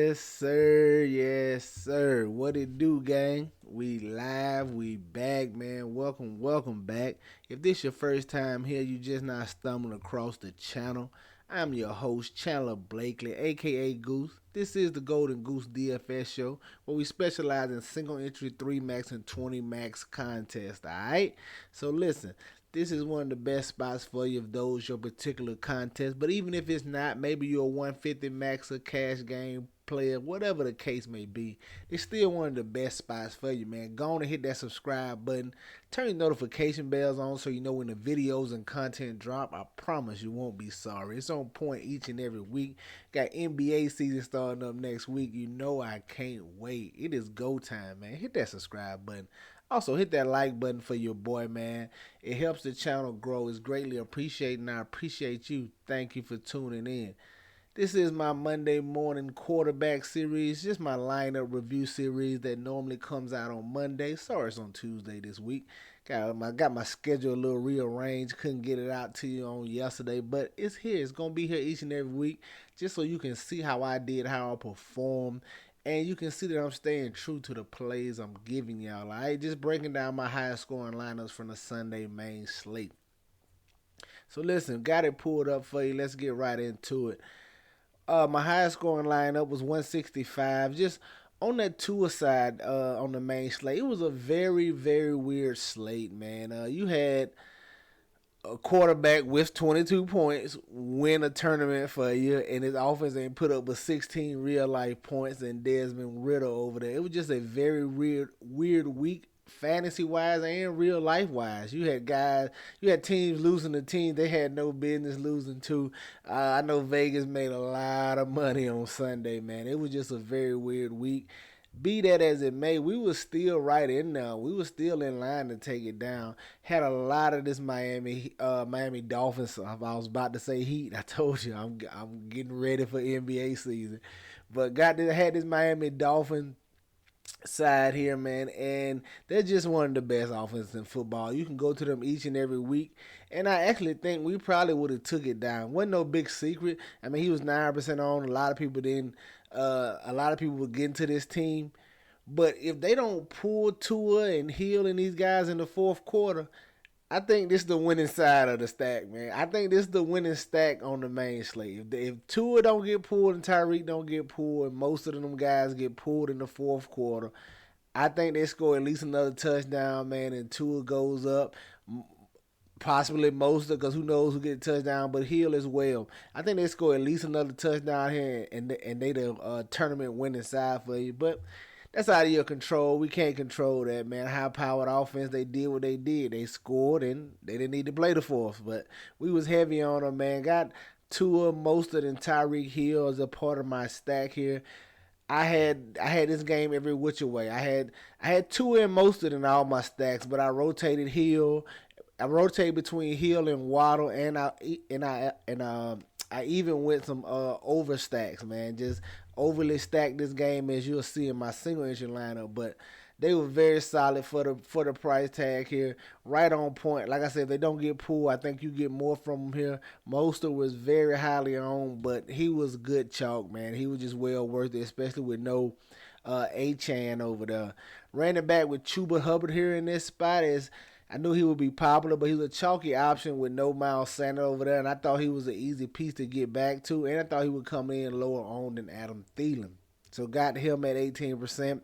Yes, sir. Yes, sir. What it do, gang? We live. We back, man. Welcome back. If this your first time here, you just not stumbling across the channel. I'm your host, Chandler Blakely, aka Goose. This is the Golden Goose DFS show where we specialize in single entry 3 max and 20 max contests. Alright? So listen, this is one of the best spots for you if those your particular contest. But even if it's not, maybe you're a 150 max or cash game player, whatever the case may be, it's still one of the best spots for you, man. Go on and hit that subscribe button. Turn your notification bells on so you know when the videos and content drop. I promise you won't be sorry. It's on point each and every week. Got NBA season starting up next week. You know I can't wait. It is go time, man. Hit that subscribe button. Also, hit that like button for your boy, man. It helps the channel grow. It's greatly appreciated, and I appreciate you. Thank you for tuning in. This is my Monday morning quarterback series, just my lineup review series that normally comes out on Monday. Sorry it's on Tuesday this week. Got my schedule a little rearranged. Couldn't get it out to you on yesterday, but it's here. It's gonna be here each and every week, just so you can see how I did, how I performed, and you can see that I'm staying true to the plays I'm giving y'all. Alright, just breaking down my highest scoring lineups from the Sunday main slate. So listen, got it pulled up for you. Let's get right into it. My highest scoring lineup was 165. Just on that Tua side, on the main slate, it was a very, very weird slate, man. You had a quarterback with 22 points win a tournament for you, and his offense ain't put up but 16 real life points, and Desmond Ritter over there. It was just a very weird week. Fantasy wise and real life wise, you had teams losing to teams they had no business losing to. I know Vegas made a lot of money on Sunday, man. It was just a very weird week. Be that as it may, we was still right in there. We was still in line to take it down. Had a lot of this Miami Dolphins. I was about to say Heat. I told you I'm getting ready for NBA season, but had this Miami Dolphins side here, man, and they're just one of the best offenses in football. You can go to them each and every week, and I actually think we probably would have took it down. Wasn't no big secret. I mean, he was 9% on. A lot of people didn't. A lot of people were getting to this team, but if they don't pull Tua and Hill and these guys in the fourth quarter, I think this is the winning side of the stack, man. I think this is the winning stack on the main slate. If Tua don't get pulled and Tyreek don't get pulled, and most of them guys get pulled in the fourth quarter, I think they score at least another touchdown, man, and Tua goes up. Possibly most because who knows who get a touchdown, but Hill as well. I think they score at least another touchdown here, and they the tournament winning side for you. But that's out of your control. We can't control that, man. High powered offense, they did what they did. They scored and they didn't need to play the fourth. But we was heavy on them, man. Got Tua, Mostert, and Tyreek Hill as a part of my stack here. I had this game every which way. I had Tua and Mostert in all my stacks, but I rotated Hill. I rotated between Hill and Waddle, I even went some over stacks, man. Just overly stacked this game as you'll see in my single entry lineup, but they were very solid for the price tag here, right on point. Like I said, if they don't get pulled, I think you get more from them here. Mostert was very highly owned, but he was good chalk, man. He was just well worth it, especially with no A-Chan over there. Ran it back with Chuba Hubbard here in this spot is I knew he would be popular, but he was a chalky option with no Miles Sanders over there, and I thought he was an easy piece to get back to, and I thought he would come in lower on than Adam Thielen. So got him at 18%.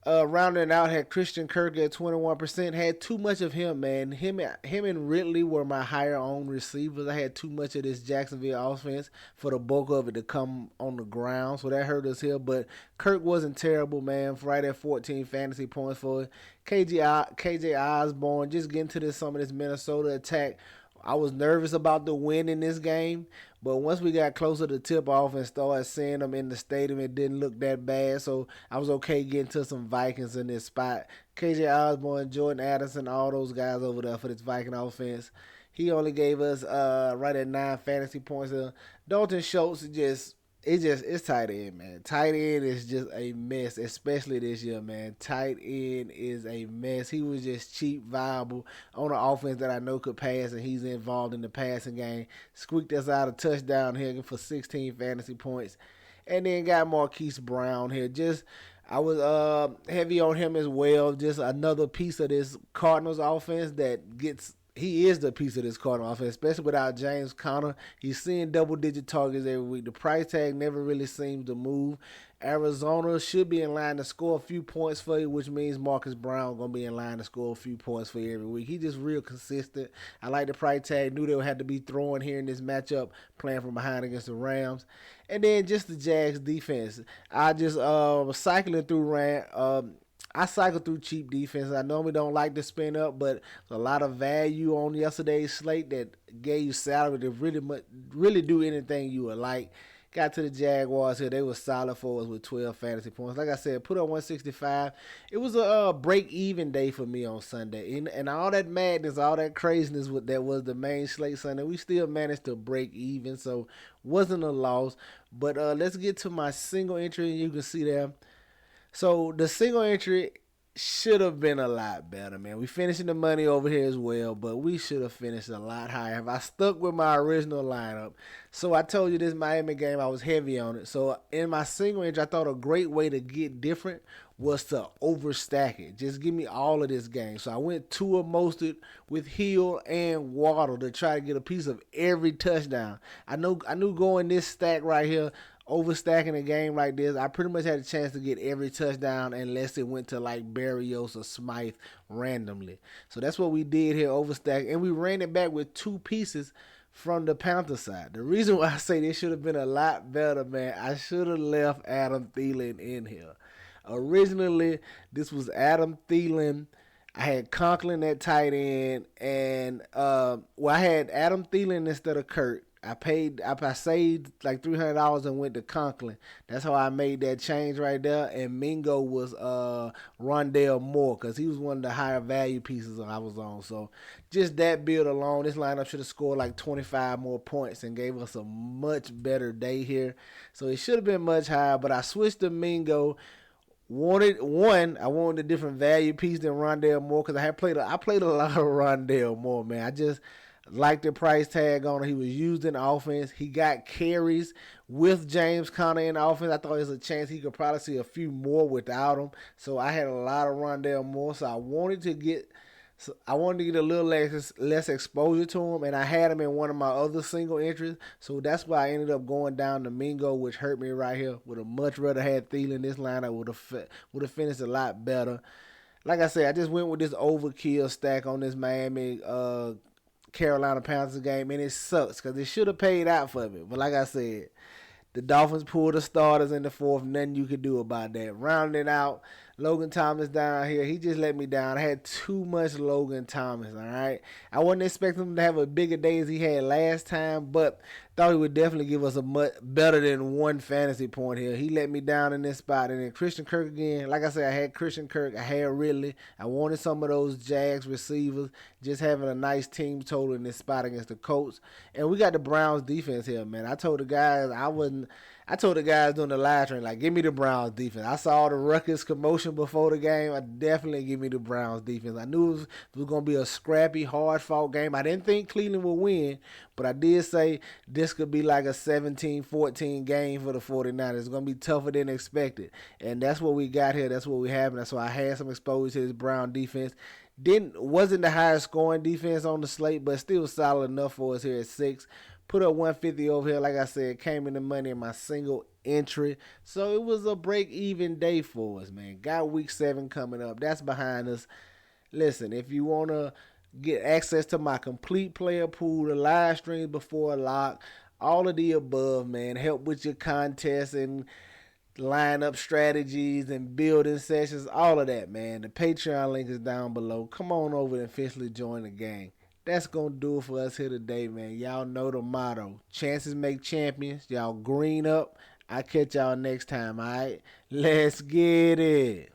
Rounding out had Christian Kirk at 21%. Had too much of him, man. Him and Ridley were my higher owned receivers. I had too much of this Jacksonville offense for the bulk of it to come on the ground, so that hurt us here. But Kirk wasn't terrible, man. Right at 14 fantasy points for KJ Osborne. Just getting to some of this Minnesota attack. I was nervous about the win in this game, but once we got closer to tip off and started seeing them in the stadium, it didn't look that bad. So I was okay getting to some Vikings in this spot. KJ Osborne, Jordan Addison, all those guys over there for this Viking offense. He only gave us right at 9 fantasy points. Dalton Schultz it's tight end, man. Tight end is just a mess, especially this year, man. Tight end is a mess. He was just cheap, viable on an offense that I know could pass, and he's involved in the passing game. Squeaked us out a touchdown here for 16 fantasy points. And then got Marquise Brown here. Just I was heavy on him as well. Just another piece of this Cardinals offense that gets. He is the piece of this Cardinals offense, especially without James Conner. He's seeing double-digit targets every week. The price tag never really seems to move. Arizona should be in line to score a few points for you, which means Marcus Brown going to be in line to score a few points for you every week. He's just real consistent. I like the price tag. Knew they would have to be throwing here in this matchup, playing from behind against the Rams. And then just the Jags defense. I just was cycling through I cycle through cheap defenses. I normally don't like to spin up, but there's a lot of value on yesterday's slate that gave you salary to really do anything you would like. Got to the Jaguars here. They were solid for us with 12 fantasy points. Like I said, put up 165. It was a break-even day for me on Sunday. And all that madness, all that craziness that was the main slate Sunday, we still managed to break even. So, wasn't a loss. But let's get to my single entry. You can see there. So the single entry should have been a lot better, man. We finishing the money over here as well, but we should have finished a lot higher if I stuck with my original lineup. So I told you this Miami game, I was heavy on it. So in my single entry, I thought a great way to get different was to overstack it. Just give me all of this game. So I went two of Mostert with Hill and Waddle to try to get a piece of every touchdown. I knew going this stack right here, overstacking a game like this, I pretty much had a chance to get every touchdown unless it went to like Barrios or Smythe randomly. So that's what we did here, overstack, and we ran it back with two pieces from the Panther side. The reason why I say this should have been a lot better, man, I should have left Adam Thielen in here. Originally, this was Adam Thielen. I had Conklin at tight end, and I had Adam Thielen instead of Kurt. I saved like $300 and went to Conklin. That's how I made that change right there. And Mingo was Rondale Moore because he was one of the higher value pieces I was on. So just that build alone, this lineup should have scored like 25 more points and gave us a much better day here. So it should have been much higher, but I switched to Mingo. I wanted a different value piece than Rondale Moore because I played a lot of Rondale Moore, man. I just like the price tag on him. He was used in offense. He got carries with James Conner in offense. I thought there was a chance he could probably see a few more without him. So I had a lot of Rondale Moore. So I wanted to get a little less exposure to him, and I had him in one of my other single entries. So that's why I ended up going down to Mingo, which hurt me right here. Would have much rather had Thielen. This lineup would have finished a lot better. Like I said, I just went with this overkill stack on this Miami Carolina Panthers game, and it sucks because it should have paid out for me. But like I said, the Dolphins pulled the starters in the fourth. Nothing you could do about that. Rounding out, Logan Thomas down here. He just let me down. I had too much Logan Thomas, all right? I wasn't expecting him to have a bigger day as he had last time, but thought he would definitely give us a much better than one fantasy point here. He let me down in this spot. And then Christian Kirk again. Like I said, I had Christian Kirk. I had Ridley. I wanted some of those Jags receivers. Just having a nice team total in this spot against the Colts. And we got the Browns defense here, man. I told the guys during the live stream, like, give me the Browns defense. I saw the ruckus commotion before the game. I definitely give me the Browns defense. I knew it was going to be a scrappy, hard-fought game. I didn't think Cleveland would win, but I did say this could be like a 17-14 game for the 49ers. It's going to be tougher than expected. And that's what we got here. That's what we have. And that's why I had some exposure to this Brown defense. Wasn't the highest scoring defense on the slate, but still solid enough for us here at 6. Put up 150 over here. Like I said, came in the money in my single entry. So it was a break-even day for us, man. Got week 7 coming up. That's behind us. Listen, if you want to get access to my complete player pool, the live streams before lock, all of the above, man. Help with your contests and lineup strategies and building sessions, all of that, man. The Patreon link is down below. Come on over and officially join the gang. That's going to do it for us here today, man. Y'all know the motto. Chances make champions. Y'all green up. I'll catch y'all next time, all right? Let's get it.